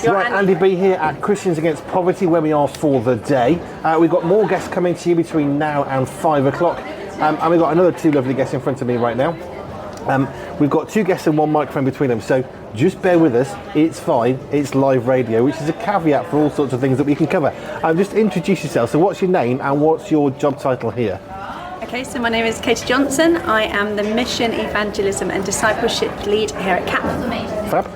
Right, Andy B here at Christians Against Poverty, where we are for the day. We've got more guests coming to you between now and 5 o'clock. And we've got another two lovely guests in front of me right now. We've got two guests and one microphone between them, so just bear with us. It's fine. It's live radio, which is a caveat for all sorts of things that we can cover. Just introduce yourself. So what's your name and what's your job title here? Okay, so my name is Katie Johnson. I am the Mission, Evangelism and Discipleship Lead here at CAP. Fab.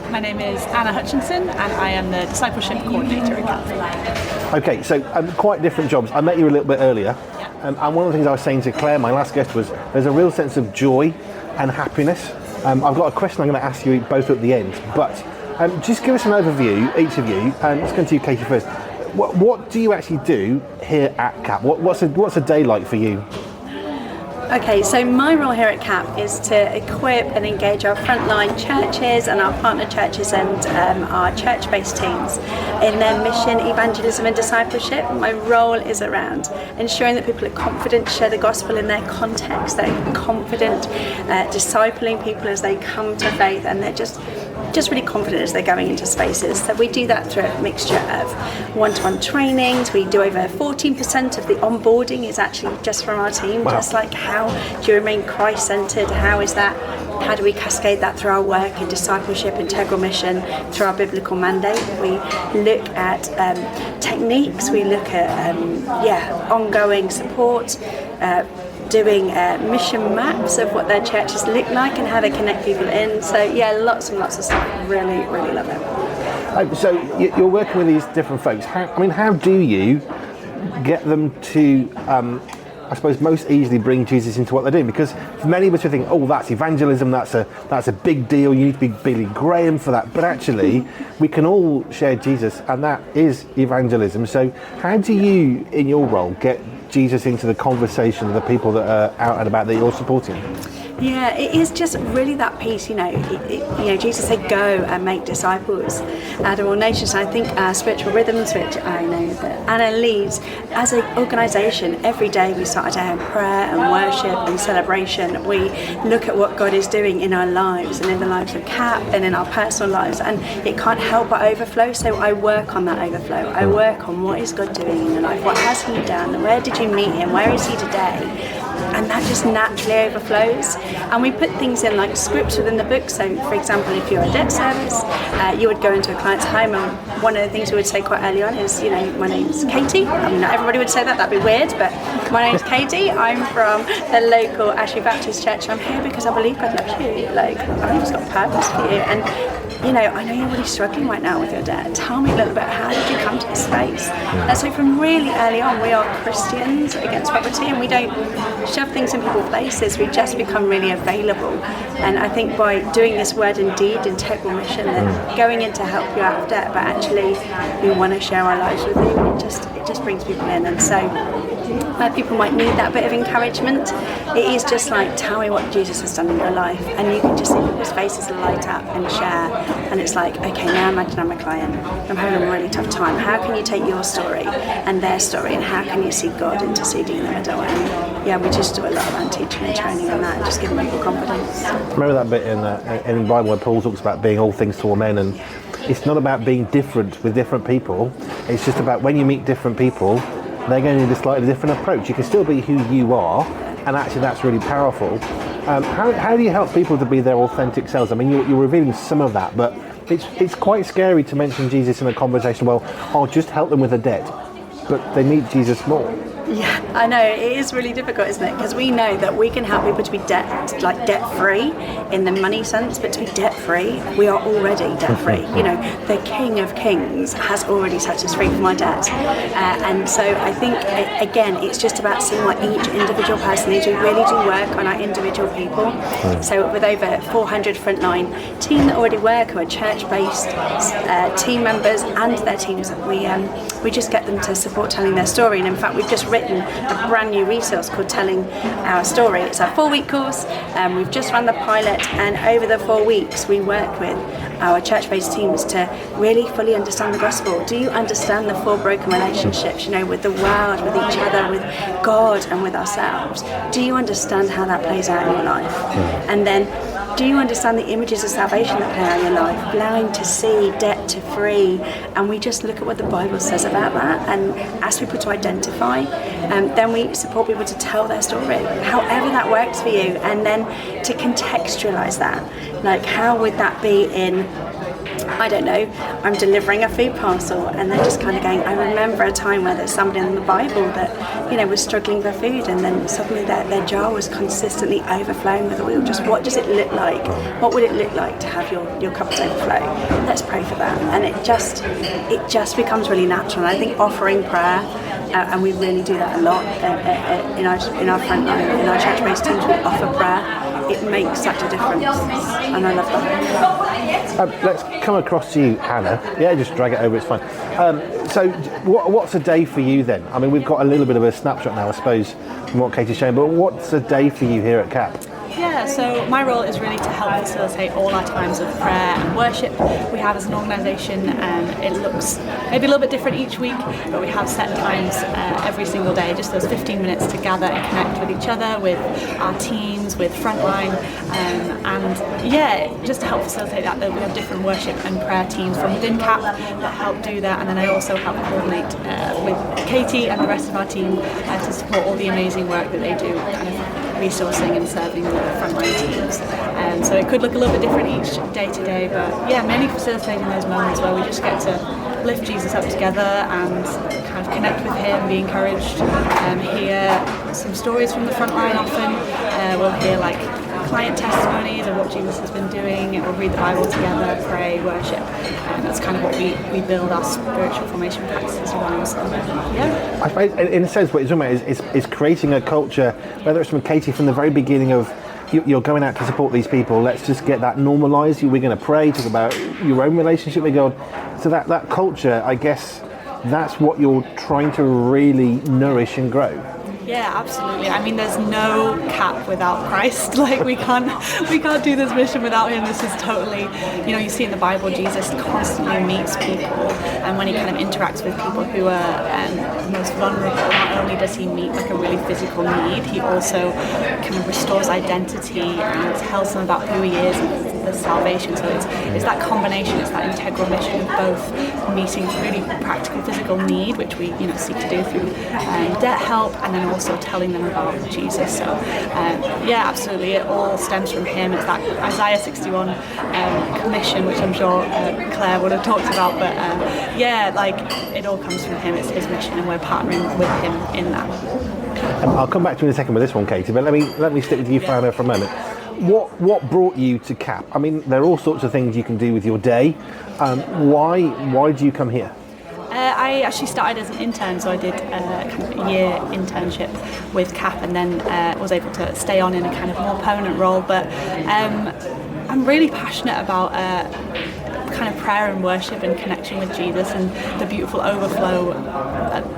My name is Anna Hutchinson and I am the Discipleship Coordinator at CAP. Okay, so quite different jobs. I met you a little bit earlier, and one of the things I was saying to Claire, my last guest, was there's a real sense of joy and happiness. I've got a question I'm going to ask you both at the end, but just give us an overview, each of you, and let's go to you, Katie, first. What do you actually do here at CAP? What's a day like for you? Okay, so my role here at CAP is to equip and engage our frontline churches and our partner churches and our church-based teams in their mission, evangelism and discipleship. My role is around ensuring that people are confident to share the gospel in their context, they're confident discipling people as they come to faith, and they're just really confident as they're going into spaces. So we do that through a mixture of one-to-one trainings. We do over 14% of the onboarding is actually just from our team. Wow. Just like, how do you remain Christ-centered? How do we cascade that through our work in discipleship, integral mission, through our biblical mandate? We look at techniques, we look at ongoing support, doing mission maps of what their churches look like and how they connect people in. So yeah, lots and lots of stuff. Really, really love it. So you're working with these different folks. How do you get them to, I suppose, most easily bring Jesus into what they're doing? Because for many of us, we think, oh, that's evangelism, that's a big deal, you need to be Billy Graham for that. But actually, we can all share Jesus, and that is evangelism. So how do you, in your role, get Jesus into the conversation of the people that are out and about that you're supporting? Yeah, it is just really that piece, Jesus said, go and make disciples out of all nations. And I think our spiritual rhythms, which I know that Anna leads, as an organisation, every day we start a day in prayer and worship and celebration. We look at what God is doing in our lives and in the lives of CAP and in our personal lives, and it can't help but overflow. So I work on that overflow. I work on what is God doing in your life, what has He done, where did you meet Him, where is He today? And that just naturally overflows. And we put things in like scripts within the book. So, for example, if you're a debt service, you would go into a client's home, and one of the things we would say quite early on is, my name's Katie. Not everybody would say that, that'd be weird, but my name's Katie. I'm from the local Ashley Baptist Church. I'm here because I believe God loves you. I've just got purpose for you. And I know you're really struggling right now with your debt. Tell me a little bit, how did you come to this space? And so from really early on, we are Christians Against Poverty, and we don't shove things in people's places. We just become really available. And I think by doing this word and deed, integral mission, and going in to help you out of debt, but actually we want to share our lives with you, it just brings people in. And so where people might need that bit of encouragement, it is just like, tell me what Jesus has done in your life, and you can just see people's faces light up and share. And it's like, okay, now imagine I'm a client, I'm having a really tough time. How can you take your story and their story, and how can you see God interceding in the middle? And we just do a lot around teaching and training and that, and just giving people confidence. Remember that bit in the Bible where Paul talks about being all things to all men, and it's not about being different with different people. It's just about when you meet different people, they're going to need a slightly different approach. You can still be who you are, and actually that's really powerful. How do you help people to be their authentic selves? You're revealing some of that, but it's quite scary to mention Jesus in a conversation. Well, I'll just help them with a debt, but they need Jesus more. Yeah, I know, it is really difficult, isn't it? Because we know that we can help people to be debt-free in the money sense, but to be debt-free, we are already debt-free. The King of Kings has already set us free from our debt. And so I think, again, it's just about seeing what each individual person needs. We really do work on our individual people. So with over 400 frontline team that already work, who are church-based team members and their teams, we just get them to support telling their story. And in fact, we've just written a brand new resource called Telling Our Story. It's a 4-week course. We've just run the pilot, and over the 4 weeks we work with our church-based teams to really fully understand the gospel. Do you understand the 4 broken relationships, with the world, with each other, with God and with ourselves? Do you understand how that plays out in your life? And then Do you understand the images of salvation that play out in your life? Blind to see, debt to free. And we just look at what the Bible says about that and ask people to identify. Then we support people to tell their story, however that works for you. And then to contextualize that. Like, how would that be in, I don't know, I'm delivering a food parcel and they're just kind of going, I remember a time where there's somebody in the Bible that, you know, was struggling for food, and then suddenly their jar was consistently overflowing with oil. Just what does it look like? What would it look like to have your cups overflow? Let's pray for that. And it just becomes really natural. And I think offering prayer, and we really do that a lot in our front line, in our church-based teams, we offer prayer. It makes such a difference, and I love that. Let's come across to you, Anna. Yeah, just drag it over, it's fine. So what's a day for you then? I mean, we've got a little bit of a snapshot now, I suppose, from what Katie's showing, but what's a day for you here at CAP? Yeah, so my role is really to help facilitate all our times of prayer and worship we have as an organisation. It looks maybe a little bit different each week, but we have set times every single day, just those 15 minutes to gather and connect with each other, with our teams, with Frontline, and yeah, just to help facilitate that we have different worship and prayer teams from within CAP that help do that, and then I also help coordinate with Katie and the rest of our team to support all the amazing work that they do, kind of resourcing and serving the frontline teams. So it could look a little bit different each day to day, but yeah, mainly facilitating those moments where we just get to lift Jesus up together and kind of connect with him, be encouraged, hear some stories from the frontline often. We'll hear like client testimonies of what Jesus has been doing, and we'll read the Bible together, pray, worship, and that's kind of what we build our spiritual formation practices around. So, yeah. I suppose, in a sense, what you're talking about is creating a culture, whether it's from Katie from the very beginning of you're going out to support these people, let's just get that normalised. We're going to pray, talk about your own relationship with God. So that culture, I guess, that's what you're trying to really nourish and grow. Yeah, absolutely. I mean, there's no CAP without Christ. Like, we can't do this mission without him. This is totally, you know, you see in the Bible, Jesus constantly meets people, and when he kind of interacts with people who are most vulnerable, not only does he meet like a really physical need, he also kind of restores identity and tells them about who he is and the salvation. So it's that combination, it's that integral mission of both meeting really practical physical need, which we seek to do through debt help, and then also telling them about Jesus. So yeah, absolutely, it all stems from him. It's that Isaiah 61 commission, which I'm sure Claire would have talked about, but yeah, like it all comes from him. It's his mission, and we're partnering with him in that. I'll come back to you in a second with this one, Katie, but let me stick with you, Anna, for a moment. What brought you to CAP? I mean, there are all sorts of things you can do with your day. Why do you come here? I actually started as an intern, so I did kind of a year internship with CAP, and then was able to stay on in a kind of more permanent role. But I'm really passionate about kind of prayer and worship and connection with Jesus and the beautiful overflow.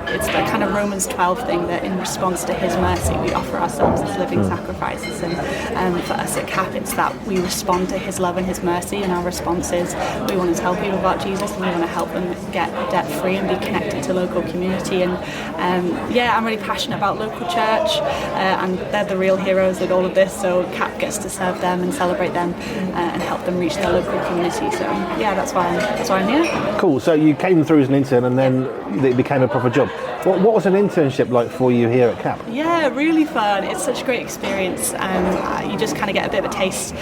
It's the kind of Romans 12 thing that in response to his mercy we offer ourselves as living sacrifices, and for us at CAP it's that we respond to his love and his mercy, and our response is we want to tell people about Jesus and we want to help them get debt free and be connected to local community. And yeah, I'm really passionate about local church, and they're the real heroes in all of this, so CAP gets to serve them and celebrate them and help them reach their local community. So yeah, that's why I'm here. Cool. So you came through as an intern, and then it became a proper job. What was an internship like for you here at CAP? Yeah, really fun. It's such a great experience. You just kind of get a bit of a taste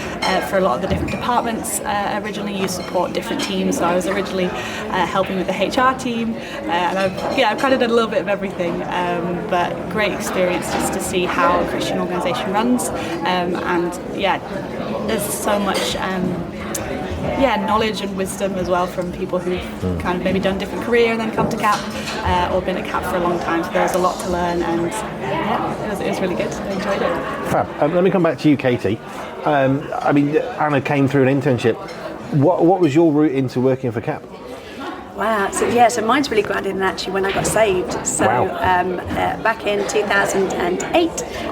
for a lot of the different departments. Originally, you support different teams, so I was originally helping with the HR team, and I've kind of done a little bit of everything. But great experience just to see how a Christian organisation runs, and yeah, there's so much. Knowledge and wisdom as well from people who've kind of maybe done a different career and then come to CAP, or been at CAP for a long time. So there was a lot to learn, and yeah, it was really good. I enjoyed it. Fab. Let me come back to you, Katie. I mean, Anna came through an internship. What was your route into working for CAP? Wow, so mine's really grounded in actually when I got saved. So back in 2008,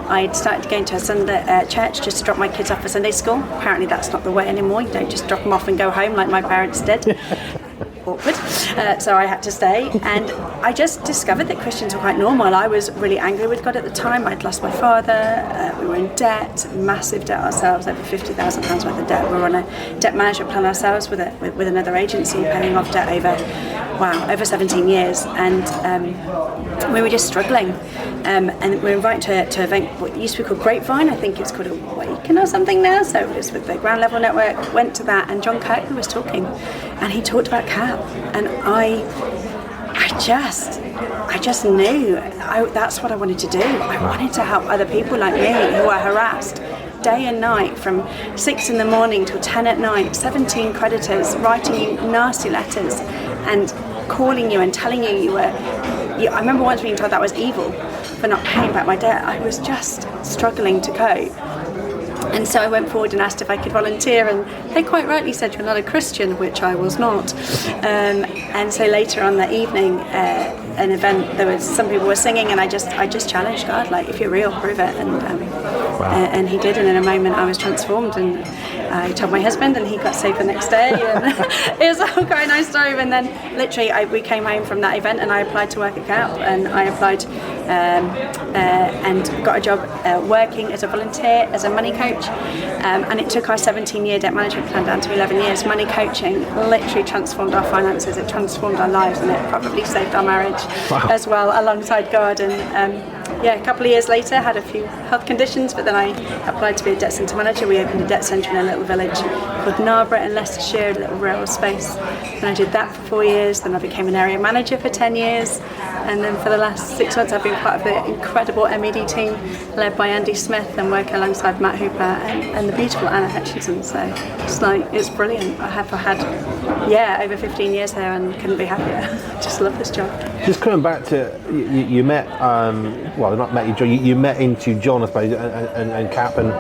I started going to a Sunday church just to drop my kids off for Sunday school. Apparently that's not the way anymore. You don't just drop them off and go home like my parents did. awkward, so I had to stay. And I just discovered that Christians were quite normal. I was really angry with God at the time. I'd lost my father. We were in debt, massive debt ourselves, over £50,000 worth of debt. We were on a debt management plan ourselves with another agency, paying off debt over 17 years. And we were just struggling. And we were invited to an event what used to be called Grapevine. I think it's called Awaken or something now. So it was with the Ground Level Network. Went to that, and John Kirkby was talking, and he talked about CAP, and I just knew that's what I wanted to do. I wanted to help other people like me who are harassed day and night from 6 in the morning till 10 at night, 17 creditors writing you nasty letters and calling you and telling you I remember once being told that was evil for not paying back my debt. I was just struggling to cope. And so I went forward and asked if I could volunteer, and they quite rightly said, "You're not a Christian," which I was not. And so later on that evening, an event, there was some people were singing, and I just challenged God, like, if you're real, prove it. And he did, and in a moment I was transformed, and I told my husband, and he got saved the next day, and it was all quite a nice story. And then literally we came home from that event, and I applied to work at CAP, and I applied and got a job working as a volunteer, as a money coach, and it took our 17-year debt management plan down to 11 years. Money coaching literally transformed our finances, it transformed our lives, and it probably saved our marriage as well, alongside God. And a couple of years later, I had a few health conditions, but then I applied to be a debt centre manager. We opened a debt centre in a little village called Narborough in Leicestershire, a little rural space, and I did that for 4 years. Then I became an area manager for 10 years, and then for the last 6 months I've been part of the incredible MED team led by Andy Smith, and working alongside Matt Hooper and the beautiful Anna Hutchinson. So it's brilliant. I have had over 15 years here and couldn't be happier. I just love this job. Just coming back to, you met, not met you, John, you met into John, I suppose, and CAP, and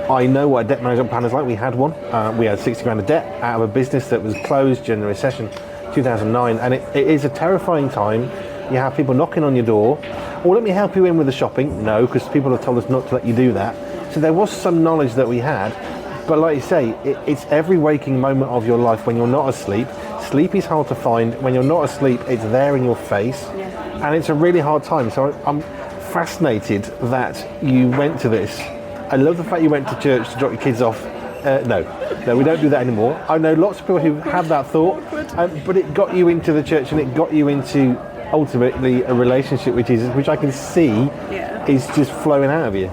I know what a debt management plan is like. We had one. We had 60 grand of debt out of a business that was closed during the recession 2009, and it is a terrifying time. You have people knocking on your door, or let me help you in with the shopping. No, because people have told us not to let you do that. So there was some knowledge that we had, but like you say, it's every waking moment of your life when you're not asleep. Sleep is hard to find. When you're not asleep, it's there in your face, and it's a really hard time. So I'm fascinated that you went to this. I love the fact you went to church to drop your kids off. No, we don't do that anymore. I know lots of people who have that thought, but it got you into the church, and it got you into ultimately a relationship with Jesus, which I can see is just flowing out of you.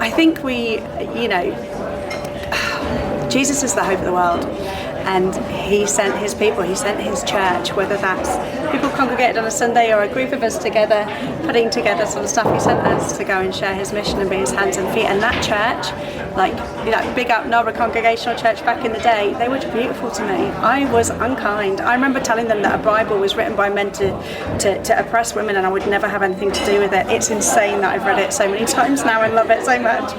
I think Jesus is the hope of the world, and he sent his people, he sent his church, whether that's people congregated on a Sunday or a group of us together putting together sort of stuff. He sent us to go and share his mission and be his hands and feet. And that church, big up Narborough Congregational Church back in the day, they were beautiful to me. I was unkind. I remember telling them that a Bible was written by men to oppress women, and I would never have anything to do with it. It's insane that I've read it so many times now and love it so much.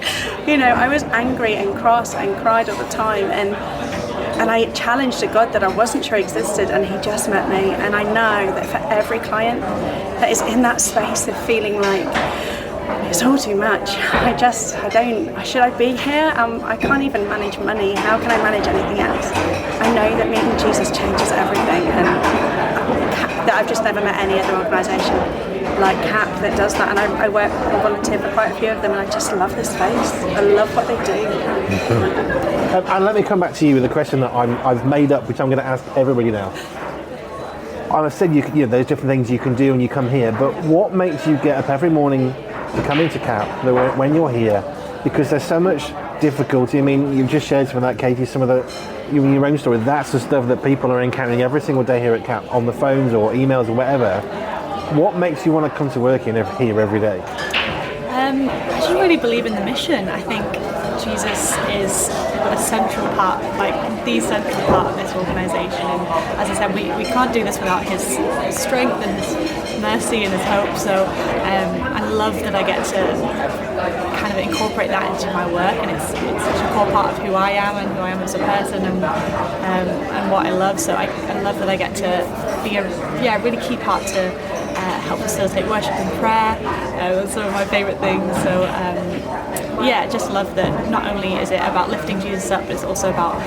I was angry and cross and cried all the time, and I challenged a God that I wasn't sure existed, and he just met me. And I know that for every client that is in that space of feeling like it's all too much, should I be here? I can't even manage money. How can I manage anything else? I know that meeting Jesus changes everything, and that I've just never met any other organisation like CAP that does that. And I work and volunteer for quite a few of them, and I just love this space. I love what they do. And let me come back to you with a question that I've made up, which I'm going to ask everybody now. I said there's different things you can do when you come here, but what makes you get up every morning to come into CAP when you're here? Because there's so much difficulty. I mean, you've just shared some of that, Katie, some of your own story. That's the stuff that people are encountering every single day here at CAP, on the phones or emails or whatever. What makes you want to come to work here every day? I just really believe in the mission. I think Jesus is a central part, the central part of this organisation. And as I said, we can't do this without his strength and his mercy and his hope. So I love that I get to kind of incorporate that into my work, and it's such a core part of who I am and who I am as a person, and what I love. So I love that I get to be a really key part to help facilitate worship and prayer. That's some of my favourite things. So yeah, just love that not only is it about lifting Jesus up, but it's also about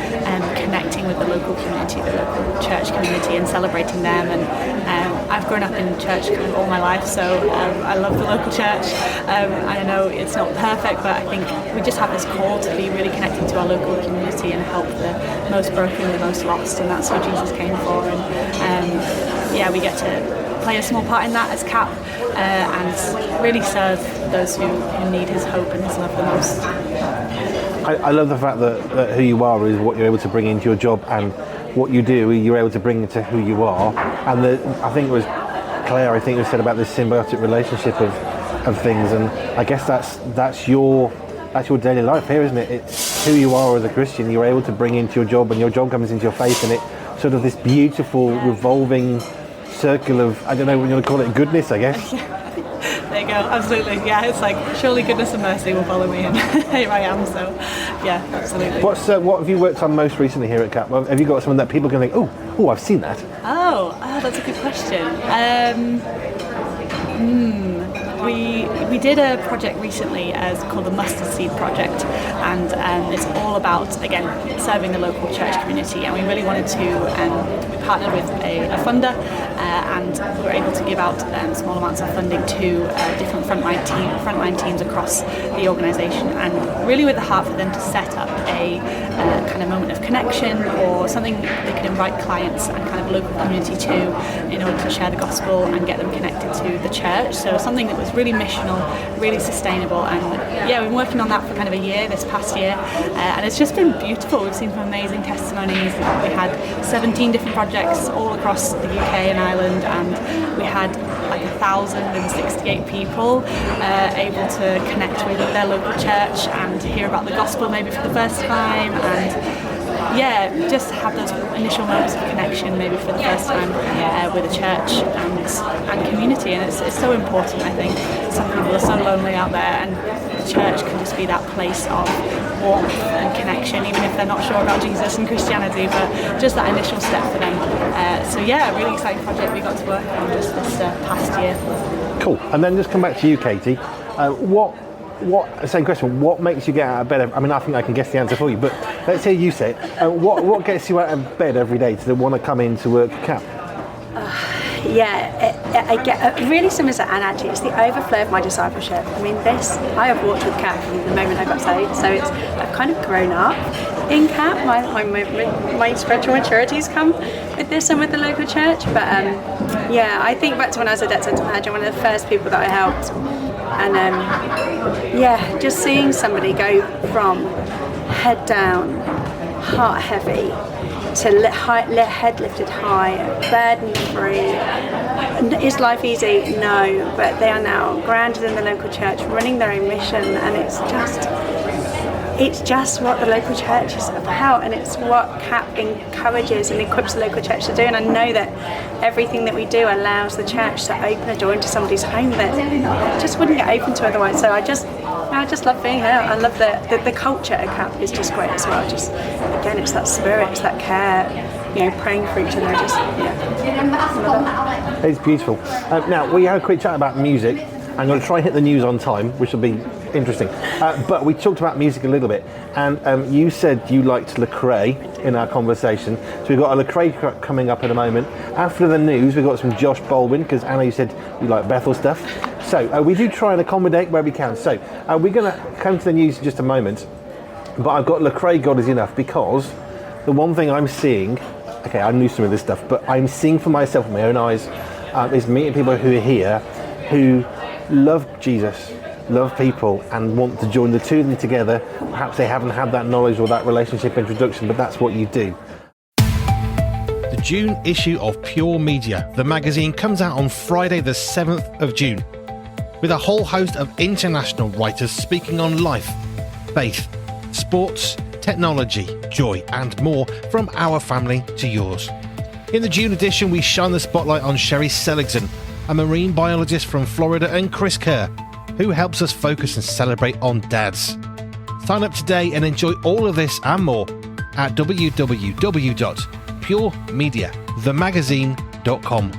connecting with the local community, the local church community, and celebrating them. And I've grown up in church kind of all my life, so I love the local church. I know it's not perfect, but I think we just have this call to be really connected to our local community and help the most broken, the most lost, and that's what Jesus came for. And yeah, we get to play a small part in that as CAP and really serve those who need his hope and his love the most. I love the fact that who you are is what you're able to bring into your job, and what you do, you're able to bring into who you are. And I think it was Claire, I think, who said about this symbiotic relationship of things, and I guess that's your daily life here, isn't it? It's who you are as a Christian. You're able to bring into your job, and your job comes into your faith, and it's sort of this beautiful revolving circle of, I don't know what you want to call it, goodness, I guess. There you go, absolutely. Yeah, it's like surely goodness and mercy will follow me, and here I am. So yeah, absolutely. What have you worked on most recently here at CAP? Have you got something that people can think, oh, I've seen that? Oh, that's a good question. We did a project recently called the Mustard Seed Project, and it's all about, again, serving the local church community. And we really wanted to, we partnered with a funder, and we were able to give out small amounts of funding to different frontline teams across the organisation, and really with the heart for them to set up a kind of moment of connection, or something that they could invite clients and kind of local community to, in order to share the gospel and get them connected to the church. So something that was really missional, really sustainable, and yeah, we've been working on that for kind of a year this past year, and it's just been beautiful. We've seen some amazing testimonies. We had 17 different projects all across the UK and Ireland, and we had like 1,068 people able to connect with their local church and hear about the gospel maybe for the first time, and yeah, just have those initial moments of connection maybe for the first time with a church and community. And it's so important, I think. Some people are so lonely out there, and the church can just be that place of warmth and connection, even if they're not sure about Jesus and Christianity, but just that initial step for them. So yeah, a really exciting project we got to work on just this past year. Cool. And then just come back to you, Katie. Same question, what makes you get out of bed? I mean, I think I can guess the answer for you, but let's hear you say it. What gets you out of bed every day to want to come in to work at CAP? I get really similar to Anna, actually. It's the overflow of my discipleship. I mean, I have walked with CAP from the moment I got saved, so I've kind of grown up in CAP. My spiritual maturity's come with this and with the local church, but yeah, I think back to when I was a debt centre manager, one of the first people that I helped, and yeah, just seeing somebody go from head down, heart heavy, to head lifted high, burden free. Is life easy? No, but they are now grounded in the local church, running their own mission, and it's just what the local church is about, and it's what CAP encourages and equips the local church to do. And I know that everything that we do allows the church to open a door into somebody's home that just wouldn't get open to otherwise. So I just love being here. I love the culture at CAP is just great as well. Just again, it's that spirit, it's that care, praying for each other. It's beautiful. Now, we had a quick chat about music. I'm going to try and hit the news on time, which will be interesting. But we talked about music a little bit, and you said you liked Lecrae in our conversation. So we've got a Lecrae coming up in a moment. After the news, we've got some Josh Baldwin, because Anna, you said you like Bethel stuff. So we do try and accommodate where we can. So we're going to come to the news in just a moment, but I've got Lecrae, God is Enough, because the one thing I'm seeing, okay, I knew some of this stuff, but I'm seeing for myself with my own eyes, is meeting people who are here who love Jesus, love people, and want to join the two of them together. Perhaps they haven't had that knowledge or that relationship introduction, but that's what you do. The June issue of Pure Media, the magazine, comes out on Friday the 7th of June, with a whole host of international writers speaking on life, faith, sports, technology, joy, and more from our family to yours. In the June edition, we shine the spotlight on Sherry Seligson, a marine biologist from Florida, and Chris Kerr, who helps us focus and celebrate on dads. Sign up today and enjoy all of this and more at www.puremediathemagazine.com.